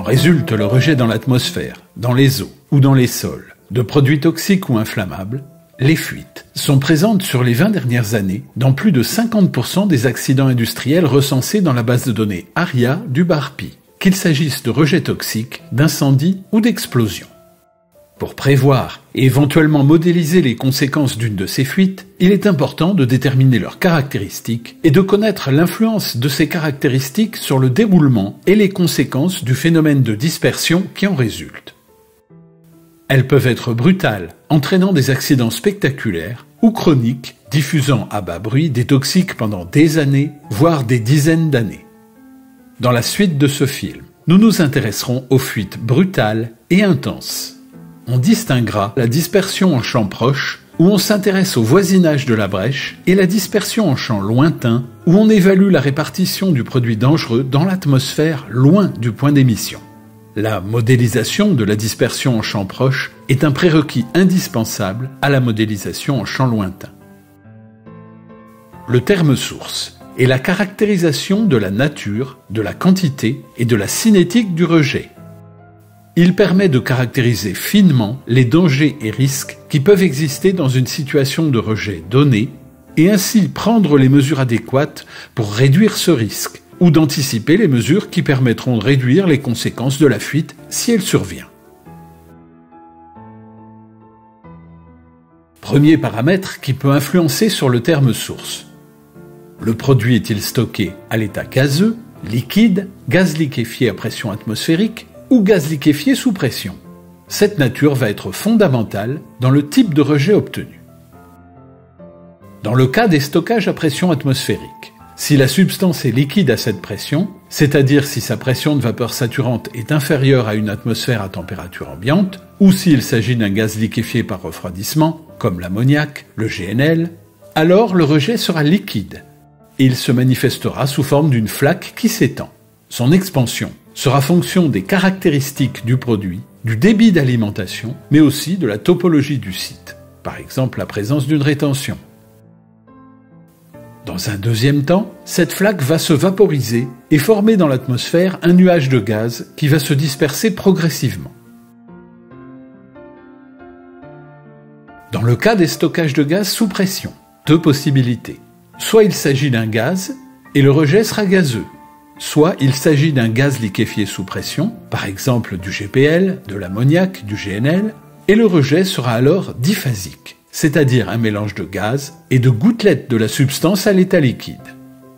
résulte le rejet dans l'atmosphère, dans les eaux ou dans les sols, de produits toxiques ou inflammables, les fuites sont présentes sur les 20 dernières années dans plus de 50% des accidents industriels recensés dans la base de données ARIA du BARPI, qu'il s'agisse de rejets toxiques, d'incendies ou d'explosions. Pour prévoir et éventuellement modéliser les conséquences d'une de ces fuites, il est important de déterminer leurs caractéristiques et de connaître l'influence de ces caractéristiques sur le déroulement et les conséquences du phénomène de dispersion qui en résulte. Elles peuvent être brutales, entraînant des accidents spectaculaires, ou chroniques, diffusant à bas bruit des toxiques pendant des années, voire des dizaines d'années. Dans la suite de ce film, nous nous intéresserons aux fuites brutales et intenses. On distinguera la dispersion en champ proche, où on s'intéresse au voisinage de la brèche, et la dispersion en champ lointain, où on évalue la répartition du produit dangereux dans l'atmosphère loin du point d'émission. La modélisation de la dispersion en champ proche est un prérequis indispensable à la modélisation en champ lointain. Le terme source est la caractérisation de la nature, de la quantité et de la cinétique du rejet. Il permet de caractériser finement les dangers et risques qui peuvent exister dans une situation de rejet donnée et ainsi prendre les mesures adéquates pour réduire ce risque ou d'anticiper les mesures qui permettront de réduire les conséquences de la fuite si elle survient. Premier paramètre qui peut influencer sur le terme source. Le produit est-il stocké à l'état gazeux, liquide, gaz liquéfié à pression atmosphérique ou gaz liquéfié sous pression? Cette nature va être fondamentale dans le type de rejet obtenu. Dans le cas des stockages à pression atmosphérique, si la substance est liquide à cette pression, c'est-à-dire si sa pression de vapeur saturante est inférieure à une atmosphère à température ambiante, ou s'il s'agit d'un gaz liquéfié par refroidissement, comme l'ammoniac, le GNL, alors le rejet sera liquide, et il se manifestera sous forme d'une flaque qui s'étend. Son expansion sera fonction des caractéristiques du produit, du débit d'alimentation, mais aussi de la topologie du site, par exemple la présence d'une rétention. Dans un deuxième temps, cette flaque va se vaporiser et former dans l'atmosphère un nuage de gaz qui va se disperser progressivement. Dans le cas des stockages de gaz sous pression, deux possibilités. Soit il s'agit d'un gaz et le rejet sera gazeux, soit il s'agit d'un gaz liquéfié sous pression, par exemple du GPL, de l'ammoniac, du GNL, et le rejet sera alors diphasique, c'est-à-dire un mélange de gaz et de gouttelettes de la substance à l'état liquide.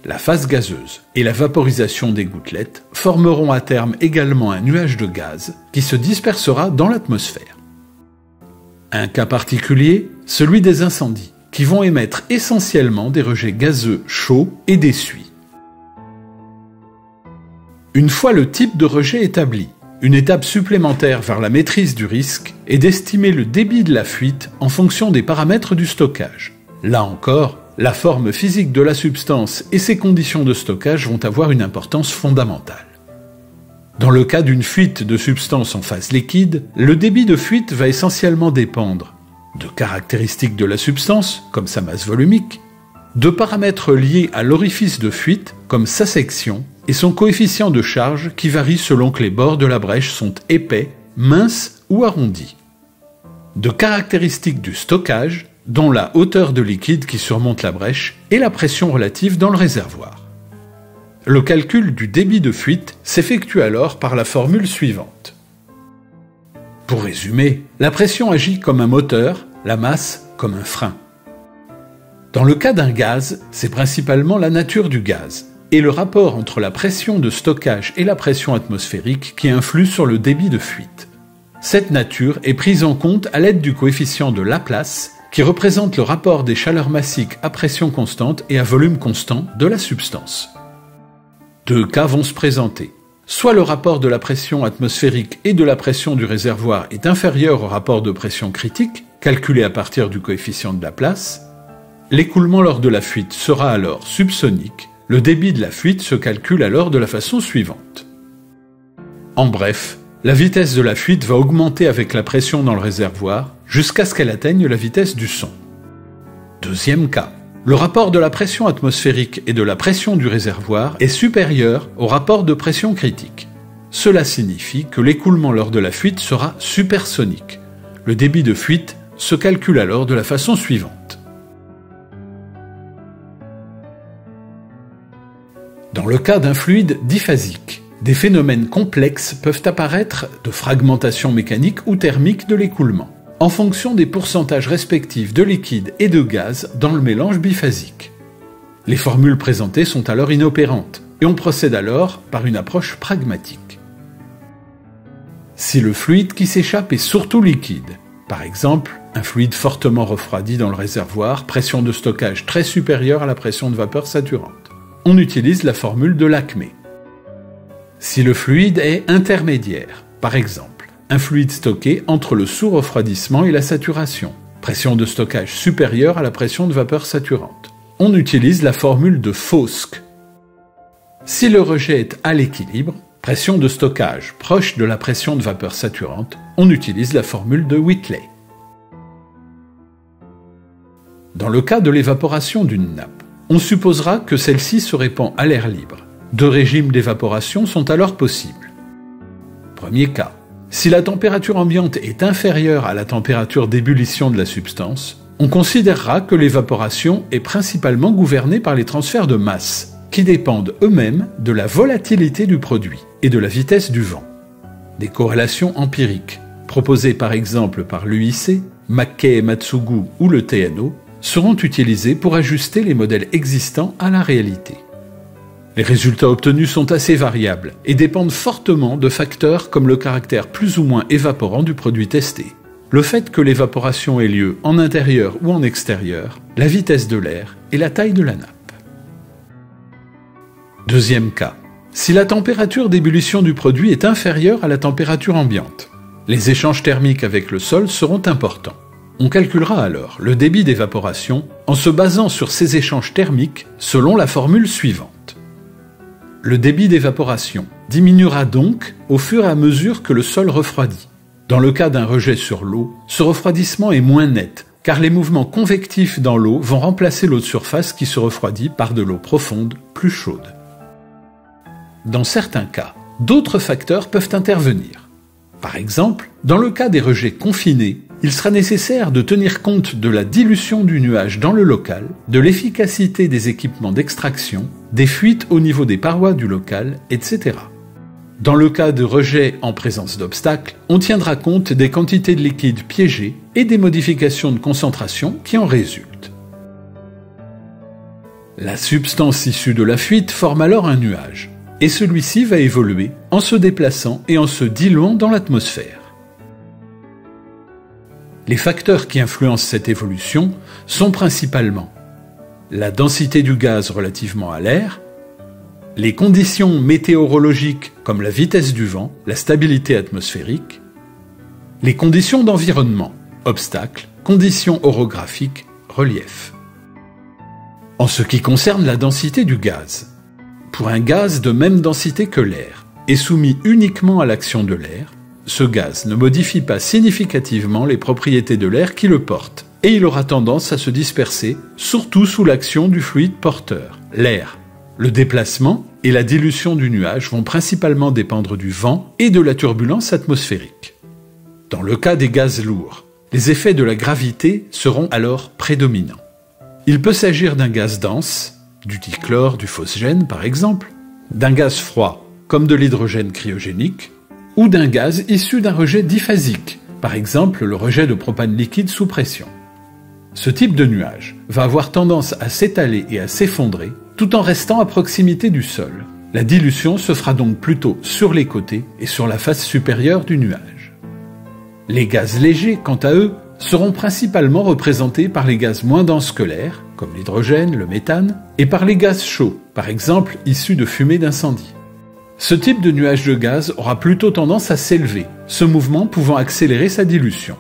La phase gazeuse et la vaporisation des gouttelettes formeront à terme également un nuage de gaz qui se dispersera dans l'atmosphère. Un cas particulier, celui des incendies, qui vont émettre essentiellement des rejets gazeux chauds et des suies. Une fois le type de rejet établi, une étape supplémentaire vers la maîtrise du risque est d'estimer le débit de la fuite en fonction des paramètres du stockage. Là encore, la forme physique de la substance et ses conditions de stockage vont avoir une importance fondamentale. Dans le cas d'une fuite de substance en phase liquide, le débit de fuite va essentiellement dépendre de caractéristiques de la substance, comme sa masse volumique, de paramètres liés à l'orifice de fuite, comme sa section, et son coefficient de charge qui varie selon que les bords de la brèche sont épais, minces ou arrondis. De caractéristiques du stockage, dont la hauteur de liquide qui surmonte la brèche et la pression relative dans le réservoir. Le calcul du débit de fuite s'effectue alors par la formule suivante. Pour résumer, la pression agit comme un moteur, la masse comme un frein. Dans le cas d'un gaz, c'est principalement la nature du gaz et le rapport entre la pression de stockage et la pression atmosphérique qui influe sur le débit de fuite. Cette nature est prise en compte à l'aide du coefficient de Laplace qui représente le rapport des chaleurs massiques à pression constante et à volume constant de la substance. Deux cas vont se présenter. Soit le rapport de la pression atmosphérique et de la pression du réservoir est inférieur au rapport de pression critique, calculé à partir du coefficient de Laplace. L'écoulement lors de la fuite sera alors subsonique. Le débit de la fuite se calcule alors de la façon suivante. En bref, la vitesse de la fuite va augmenter avec la pression dans le réservoir jusqu'à ce qu'elle atteigne la vitesse du son. Deuxième cas, le rapport de la pression atmosphérique et de la pression du réservoir est supérieur au rapport de pression critique. cela signifie que l'écoulement lors de la fuite sera supersonique. Le débit de fuite se calcule alors de la façon suivante. Dans le cas d'un fluide diphasique, des phénomènes complexes peuvent apparaître de fragmentation mécanique ou thermique de l'écoulement, en fonction des pourcentages respectifs de liquide et de gaz dans le mélange biphasique. Les formules présentées sont alors inopérantes, et on procède alors par une approche pragmatique. Si le fluide qui s'échappe est surtout liquide, par exemple un fluide fortement refroidi dans le réservoir, pression de stockage très supérieure à la pression de vapeur saturante, on utilise la formule de Lacmé. Si le fluide est intermédiaire, par exemple un fluide stocké entre le sous-refroidissement et la saturation, pression de stockage supérieure à la pression de vapeur saturante, on utilise la formule de Fauske. Si le rejet est à l'équilibre, pression de stockage proche de la pression de vapeur saturante, on utilise la formule de Whitley. Dans le cas de l'évaporation d'une nappe, on supposera que celle-ci se répand à l'air libre. Deux régimes d'évaporation sont alors possibles. Premier cas, si la température ambiante est inférieure à la température d'ébullition de la substance, on considérera que l'évaporation est principalement gouvernée par les transferts de masse, qui dépendent eux-mêmes de la volatilité du produit et de la vitesse du vent. Des corrélations empiriques, proposées par exemple par l'UIC, Mackay et Matsugu ou le TNO, seront utilisées pour ajuster les modèles existants à la réalité. Les résultats obtenus sont assez variables et dépendent fortement de facteurs comme le caractère plus ou moins évaporant du produit testé, le fait que l'évaporation ait lieu en intérieur ou en extérieur, la vitesse de l'air et la taille de la nappe. Deuxième cas, si la température d'ébullition du produit est inférieure à la température ambiante, les échanges thermiques avec le sol seront importants. On calculera alors le débit d'évaporation en se basant sur ces échanges thermiques selon la formule suivante. Le débit d'évaporation diminuera donc au fur et à mesure que le sol refroidit. Dans le cas d'un rejet sur l'eau, ce refroidissement est moins net, car les mouvements convectifs dans l'eau vont remplacer l'eau de surface qui se refroidit par de l'eau profonde, plus chaude. Dans certains cas, d'autres facteurs peuvent intervenir. Par exemple, dans le cas des rejets confinés, il sera nécessaire de tenir compte de la dilution du nuage dans le local, de l'efficacité des équipements d'extraction, des fuites au niveau des parois du local, etc. Dans le cas de rejets en présence d'obstacles, on tiendra compte des quantités de liquide piégées et des modifications de concentration qui en résultent. La substance issue de la fuite forme alors un nuage, et celui-ci va évoluer en se déplaçant et en se diluant dans l'atmosphère. Les facteurs qui influencent cette évolution sont principalement la densité du gaz relativement à l'air, les conditions météorologiques comme la vitesse du vent, la stabilité atmosphérique, les conditions d'environnement, obstacles, conditions orographiques, relief. En ce qui concerne la densité du gaz, pour un gaz de même densité que l'air et soumis uniquement à l'action de l'air, ce gaz ne modifie pas significativement les propriétés de l'air qui le porte, et il aura tendance à se disperser, surtout sous l'action du fluide porteur, l'air. Le déplacement et la dilution du nuage vont principalement dépendre du vent et de la turbulence atmosphérique. Dans le cas des gaz lourds, les effets de la gravité seront alors prédominants. Il peut s'agir d'un gaz dense, du dichlore, du phosgène par exemple, d'un gaz froid, comme de l'hydrogène cryogénique, ou d'un gaz issu d'un rejet diphasique, par exemple le rejet de propane liquide sous pression. Ce type de nuage va avoir tendance à s'étaler et à s'effondrer tout en restant à proximité du sol. La dilution se fera donc plutôt sur les côtés et sur la face supérieure du nuage. Les gaz légers, quant à eux, seront principalement représentés par les gaz moins denses que l'air, comme l'hydrogène, le méthane, et par les gaz chauds, par exemple issus de fumée d'incendie. Ce type de nuage de gaz aura plutôt tendance à s'élever, ce mouvement pouvant accélérer sa dilution.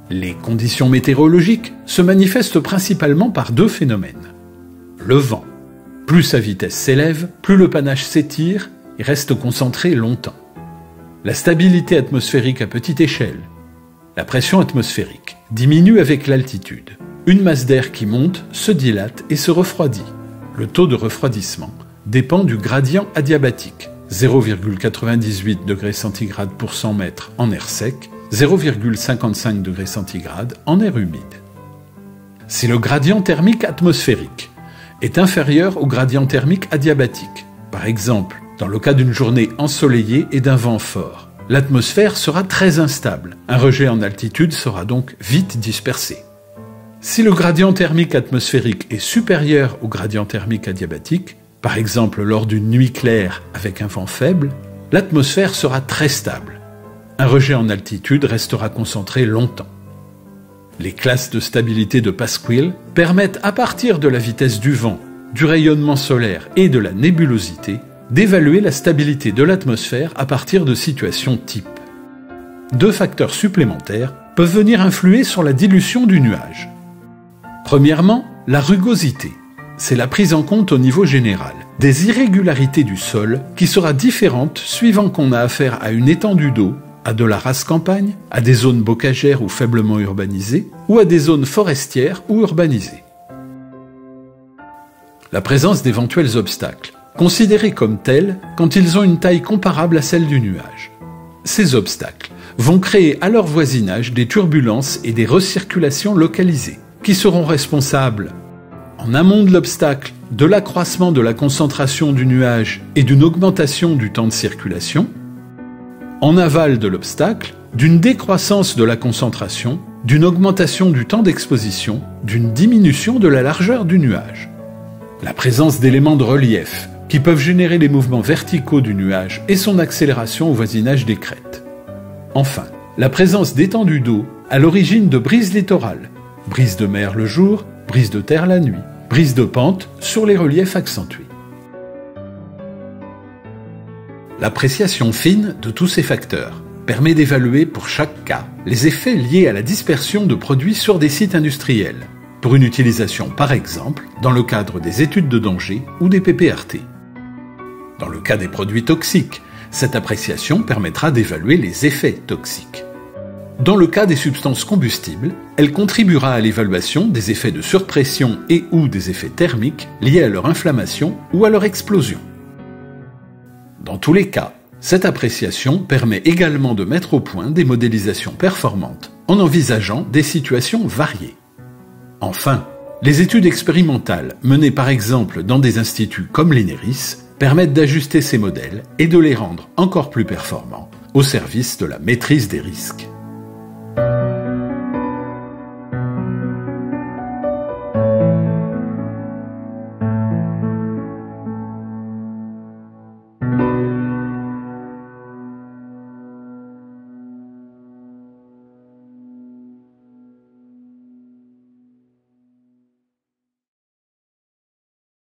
Les conditions météorologiques se manifestent principalement par deux phénomènes. Le vent. Plus sa vitesse s'élève, plus le panache s'étire et reste concentré longtemps. La stabilité atmosphérique à petite échelle. La pression atmosphérique diminue avec l'altitude. Une masse d'air qui monte, se dilate et se refroidit. Le taux de refroidissement dépend du gradient adiabatique, 0,98 degrés centigrades pour 100 mètres en air sec, 0,55 degrés centigrades en air humide. Si le gradient thermique atmosphérique est inférieur au gradient thermique adiabatique, par exemple dans le cas d'une journée ensoleillée et d'un vent fort, l'atmosphère sera très instable. Un rejet en altitude sera donc vite dispersé. Si le gradient thermique atmosphérique est supérieur au gradient thermique adiabatique, par exemple lors d'une nuit claire avec un vent faible, l'atmosphère sera très stable. Un rejet en altitude restera concentré longtemps. Les classes de stabilité de Pasquill permettent à partir de la vitesse du vent, du rayonnement solaire et de la nébulosité d'évaluer la stabilité de l'atmosphère à partir de situations types. Deux facteurs supplémentaires peuvent venir influer sur la dilution du nuage. Premièrement, la rugosité. C'est la prise en compte au niveau général des irrégularités du sol qui sera différente suivant qu'on a affaire à une étendue d'eau, à de la rase campagne, à des zones bocagères ou faiblement urbanisées, ou à des zones forestières ou urbanisées. La présence d'éventuels obstacles, considérés comme tels quand ils ont une taille comparable à celle du nuage. Ces obstacles vont créer à leur voisinage des turbulences et des recirculations localisées, qui seront responsables, en amont de l'obstacle, de l'accroissement de la concentration du nuage et d'une augmentation du temps de circulation, en aval de l'obstacle, d'une décroissance de la concentration, d'une augmentation du temps d'exposition, d'une diminution de la largeur du nuage. La présence d'éléments de relief, qui peuvent générer les mouvements verticaux du nuage et son accélération au voisinage des crêtes. Enfin, la présence d'étendues d'eau à l'origine de brises littorales, brises de mer le jour, brises de terre la nuit, brises de pente sur les reliefs accentués. L'appréciation fine de tous ces facteurs permet d'évaluer pour chaque cas les effets liés à la dispersion de produits sur des sites industriels, pour une utilisation par exemple dans le cadre des études de danger ou des PPRT. Dans le cas des produits toxiques, cette appréciation permettra d'évaluer les effets toxiques. Dans le cas des substances combustibles, elle contribuera à l'évaluation des effets de surpression et ou des effets thermiques liés à leur inflammation ou à leur explosion. Dans tous les cas, cette appréciation permet également de mettre au point des modélisations performantes en envisageant des situations variées. Enfin, les études expérimentales menées par exemple dans des instituts comme l'ENERIS permettent d'ajuster ces modèles et de les rendre encore plus performants au service de la maîtrise des risques.